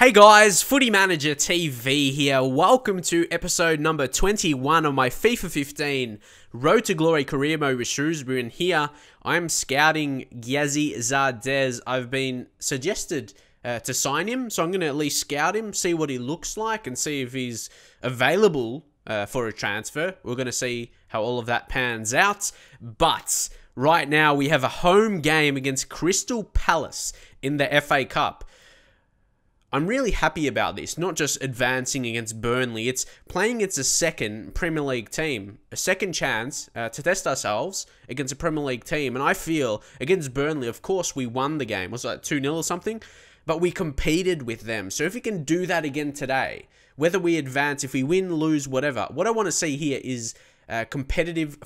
Hey guys, Footy Manager TV here. Welcome to episode number 21 of my FIFA 15 Road to Glory career mode with Shrewsbury. And here I'm scouting Gyazi Zardez. I've been suggested to sign him, so I'm going to at least scout him, see what he looks like, and see if he's available for a transfer. We're going to see how all of that pans out. But right now we have a home game against Crystal Palace in the FA Cup. I'm really happy about this, not just advancing against Burnley, it's playing against a second Premier League team, a second chance to test ourselves against a Premier League team, and I feel against Burnley, of course we won the game, was it like 2-0 or something, but we competed with them, so if we can do that again today, whether we advance, if we win, lose, whatever, what I want to see here is competitive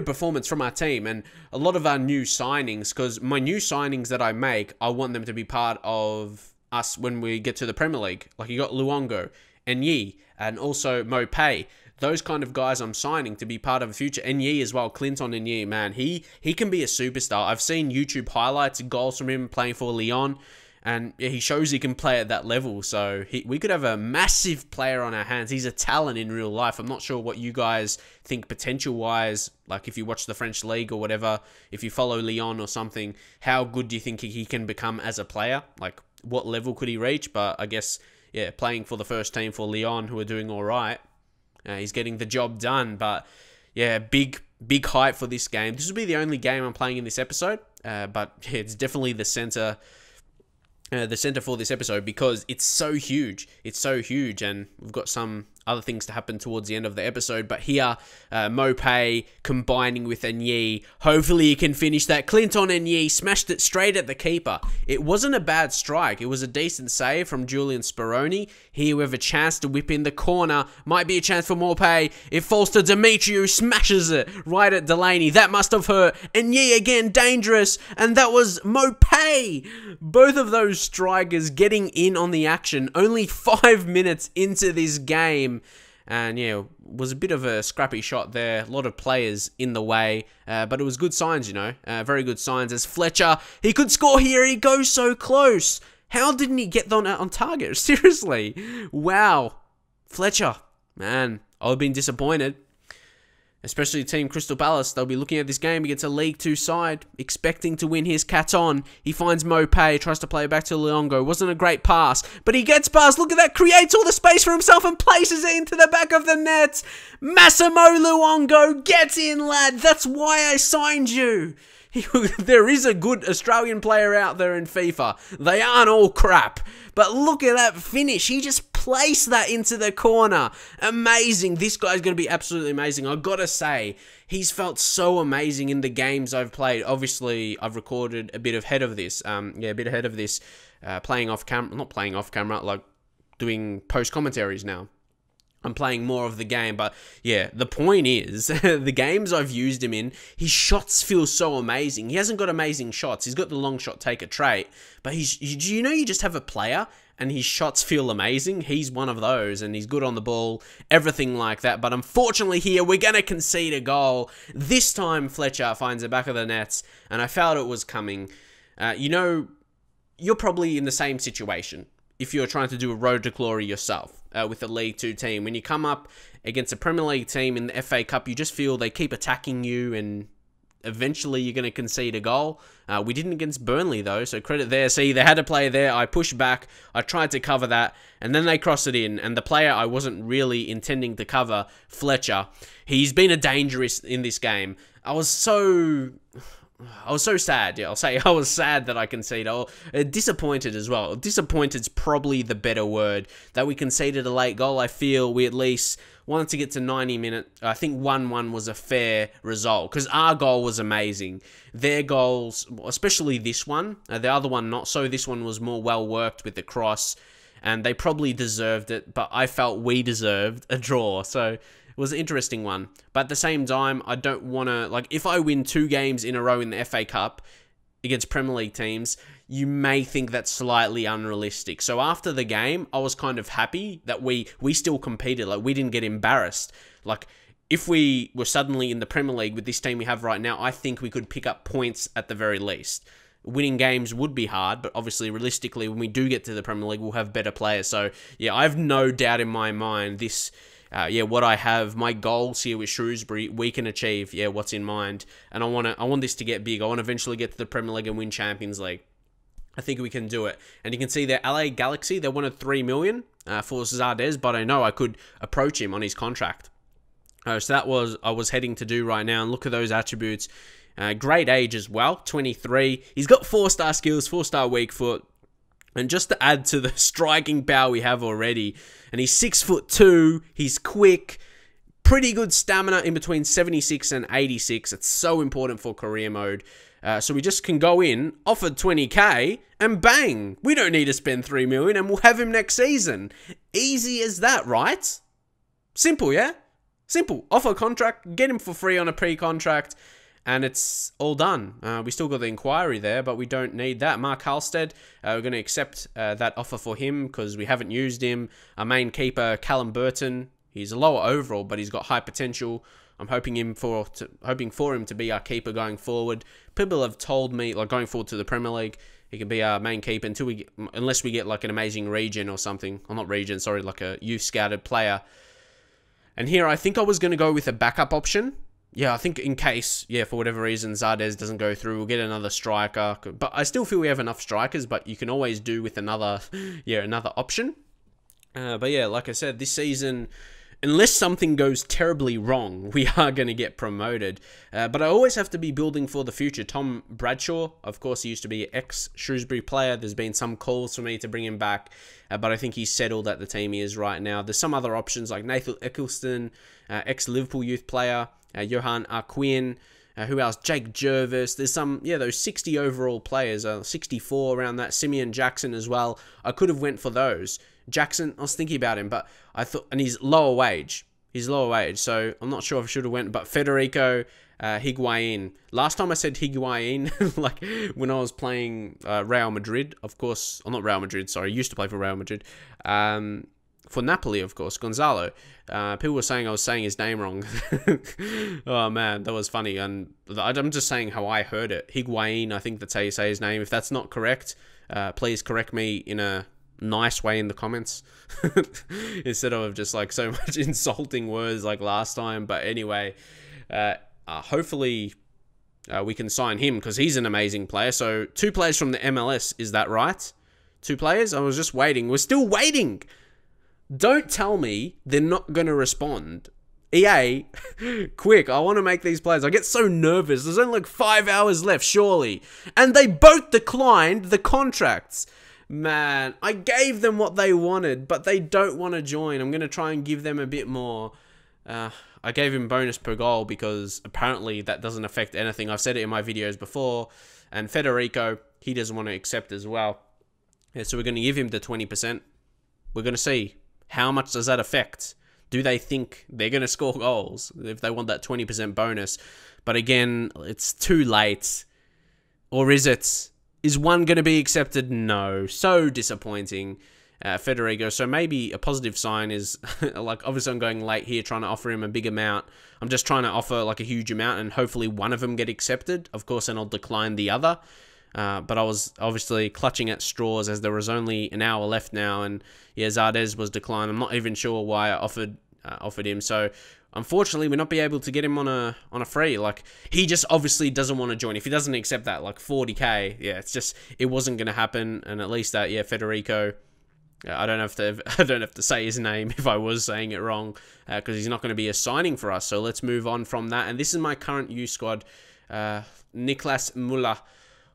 performance from our team and a lot of our new signings, because my new signings that I make, I want them to be part of us when we get to the Premier League. Like you got Luongo and Yi and also Mopay. Those kind of guys I'm signing to be part of the future. And Yi as well, Clinton and Yi, man. He can be a superstar. I've seen YouTube highlights and goals from him playing for Lyon. And he shows he can play at that level. So we could have a massive player on our hands. He's a talent in real life. I'm not sure what you guys think potential-wise. Like if you watch the French League or whatever, if you follow Lyon or something, how good do you think he can become as a player? Like what level could he reach? But I guess, yeah, playing for the first team for Lyon, who are doing all right. He's getting the job done. But yeah, big hype for this game. This will be the only game I'm playing in this episode. But yeah, it's definitely the center for this episode because it's so huge. It's so huge, and we've got some other things to happen towards the end of the episode. But here, Mopay combining with Yi. Hopefully he can finish that. Clinton and Yi smashed it straight at the keeper. It wasn't a bad strike. It was a decent save from Julian Speroni. Here we have a chance to whip in the corner. Might be a chance for Mopay. It falls to Dimitri, who smashes it right at Delaney. That must have hurt. And Yi again, dangerous. And that was Mopay. Both of those strikers getting in on the action. Only 5 minutes into this game. And yeah, was a bit of a scrappy shot there. A lot of players in the way. But it was good signs, you know. Very good signs as Fletcher. He could score here. He goes so close. How didn't he get on target? Seriously. Wow. Fletcher. Man, I would have been disappointed. Especially Team Crystal Palace, they'll be looking at this game against a League 2 side, expecting to win his cat on. He finds Mopay, tries to play it back to Luongo. Wasn't a great pass, but he gets past. Look at that, creates all the space for himself and places it into the back of the net. Massimo Luongo, get in, lad. That's why I signed you. There is a good Australian player out there in FIFA. They aren't all crap. But look at that finish. He just placed that into the corner. Amazing. This guy's going to be absolutely amazing. I've got to say, he's felt so amazing in the games I've played. Obviously, I've recorded a bit ahead of this. Playing off camera. Not playing off camera, like doing post commentaries now. I'm playing more of the game, but yeah, the point is, the games I've used him in, his shots feel so amazing. He hasn't got amazing shots. He's got the long shot taker trait, but you know, you just have a player and his shots feel amazing. He's one of those, and he's good on the ball, everything like that. But unfortunately here, we're going to concede a goal. This time, Fletcher finds the back of the nets, and I felt it was coming. You know, you're probably in the same situation if you're trying to do a road to glory yourself. With a League 2 team. When you come up against a Premier League team in the FA Cup, you just feel they keep attacking you and eventually you're going to concede a goal. We didn't against Burnley though, so credit there. See, they had to play there. I pushed back. I tried to cover that, and then they crossed it in. And the player I wasn't really intending to cover, Fletcher, he's been a dangerous in this game. I was so sad, yeah, I'll say I was sad that I conceded. Disappointed as well. Disappointed's probably the better word. That we conceded a late goal, I feel we at least wanted to get to 90 minutes. I think 1-1 was a fair result, because our goal was amazing. Their goals, especially this one, the other one not so. This one was more well-worked with the cross, and they probably deserved it, but I felt we deserved a draw, so was an interesting one. But at the same time, I don't want to, like, if I win 2 games in a row in the FA Cup against Premier League teams, you may think that's slightly unrealistic. So after the game, I was kind of happy that we still competed. Like, we didn't get embarrassed. Like, if we were suddenly in the Premier League with this team we have right now, I think we could pick up points at the very least. winning games would be hard, but obviously, realistically, when we do get to the Premier League, we'll have better players. So, yeah, I have no doubt in my mind this, what I have, my goals here with Shrewsbury, we can achieve, what's in mind. And I want this to get big. I want to eventually get to the Premier League and win Champions League. I think we can do it. And you can see their LA Galaxy, they wanted $3 million for Zardes, but I know I could approach him on his contract. So that was I was heading to do right now. And look at those attributes. Great age as well, 23. He's got 4-star skills, 4-star weak foot. And just to add to the striking power we have already, and he's 6'2", he's quick, pretty good stamina in between 76 and 86. It's so important for career mode. So we just can go in, offer 20k, and bang! We don't need to spend 3 million, and we'll have him next season. Easy as that, right? Simple, yeah? Simple. Offer a contract, get him for free on a pre-contract, and it's all done. We still got the inquiry there, but we don't need that. Mark Halstead, we're going to accept that offer for him because we haven't used him. Our main keeper, Callum Burton, he's a lower overall, but he's got high potential. I'm hoping for him to be our keeper going forward. People have told me, like going forward to the Premier League, he can be our main keeper unless we get like an amazing regen or something. Well, not regen, sorry, like a youth scouted player. And here I think I was going to go with a backup option. Yeah, I think in case, for whatever reason, Zardes doesn't go through, we'll get another striker. But I still feel we have enough strikers, but you can always do with another option. But yeah, like I said, this season, unless something goes terribly wrong, we are going to get promoted. But I always have to be building for the future. Tom Bradshaw, of course, he used to be an ex-Shrewsbury player. There's been some calls for me to bring him back, but I think he's settled at the team he is right now. There's some other options like Nathan Eccleston, ex-Liverpool youth player, Johan Arquin, who else? Jake Jervis. There's some, those 60 overall players, 64 around that. Simeon Jackson as well. I could have went for those. Jackson, I was thinking about him, but I thought, and he's lower wage. So I'm not sure if I should have went, but Federico Higuain. Last time I said Higuain, like when I was playing Real Madrid, of course, or not Real Madrid, sorry, I used to play for Real Madrid. For Napoli, of course, Gonzalo. People were saying I was saying his name wrong. Oh, man, that was funny. And I'm just saying how I heard it. Higuain, I think that's how you say his name. If that's not correct, please correct me in a nice way in the comments. Instead of just like so much insulting words like last time. But anyway, hopefully we can sign him because he's an amazing player. So 2 players from the MLS, is that right? 2 players? I was just waiting. We're still waiting. Don't tell me they're not going to respond. EA, quick, I want to make these players. I get so nervous. There's only like 5 hours left, surely. And they both declined the contracts. Man, I gave them what they wanted, but they don't want to join. I'm going to try and give them a bit more. I gave him bonus per goal because apparently that doesn't affect anything. I've said it in my videos before. And Federico, he doesn't want to accept as well. So we're going to give him the 20%. We're going to see. How much does that affect? Do they think they're going to score goals if they want that 20% bonus? But again, it's too late. Or is it? Is one going to be accepted? No. So disappointing. Federico. So maybe a positive sign is, like, obviously I'm going late here trying to offer him a big amount. I'm just trying to offer, like, a huge amount and hopefully one of them get accepted. Of course, then I'll decline the other. But I was obviously clutching at straws as there was only an hour left now, and Zardes was declined. I'm not even sure why I offered him. So unfortunately, we're not be able to get him on a free. Like, he just obviously doesn't want to join. If he doesn't accept that, like 40k, it wasn't going to happen. And at least that, Federico. I don't have to say his name if I was saying it wrong, because he's not going to be a signing for us. So let's move on from that. And this is my current U squad, Niklas Müller.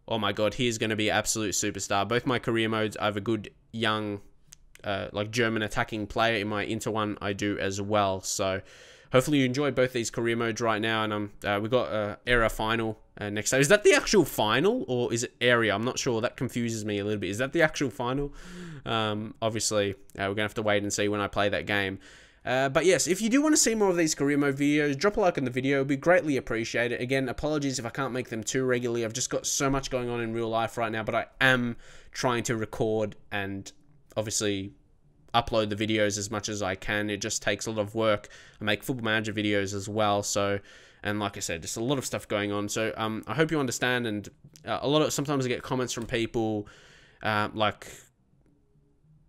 Oh my god, he is going to be absolute superstar. Both my career modes, I have a good young, like German attacking player. In my Inter one, I do as well. So hopefully you enjoy both these career modes right now. And we got era final next time. Is that the actual final or is it area? I'm not sure. That confuses me a little bit. Is that the actual final? Obviously, we're going to have to wait and see when I play that game. But yes, if you do want to see more of these career mode videos, drop a like on the video. It would be greatly appreciated. Again, apologies if I can't make them too regularly. I've just got so much going on in real life right now, but I am trying to record and obviously upload the videos as much as I can. It just takes a lot of work. I make Football Manager videos as well, so And like I said, just a lot of stuff going on. So I hope you understand. And sometimes I get comments from people like,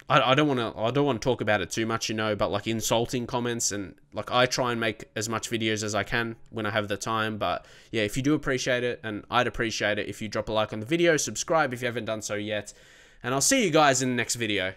I don't want to talk about it too much, you know, but like insulting comments, and like I try and make as much videos as I can when I have the time. But yeah, if you do appreciate it, and I'd appreciate it if you drop a like on the video, subscribe if you haven't done so yet, and I'll see you guys in the next video.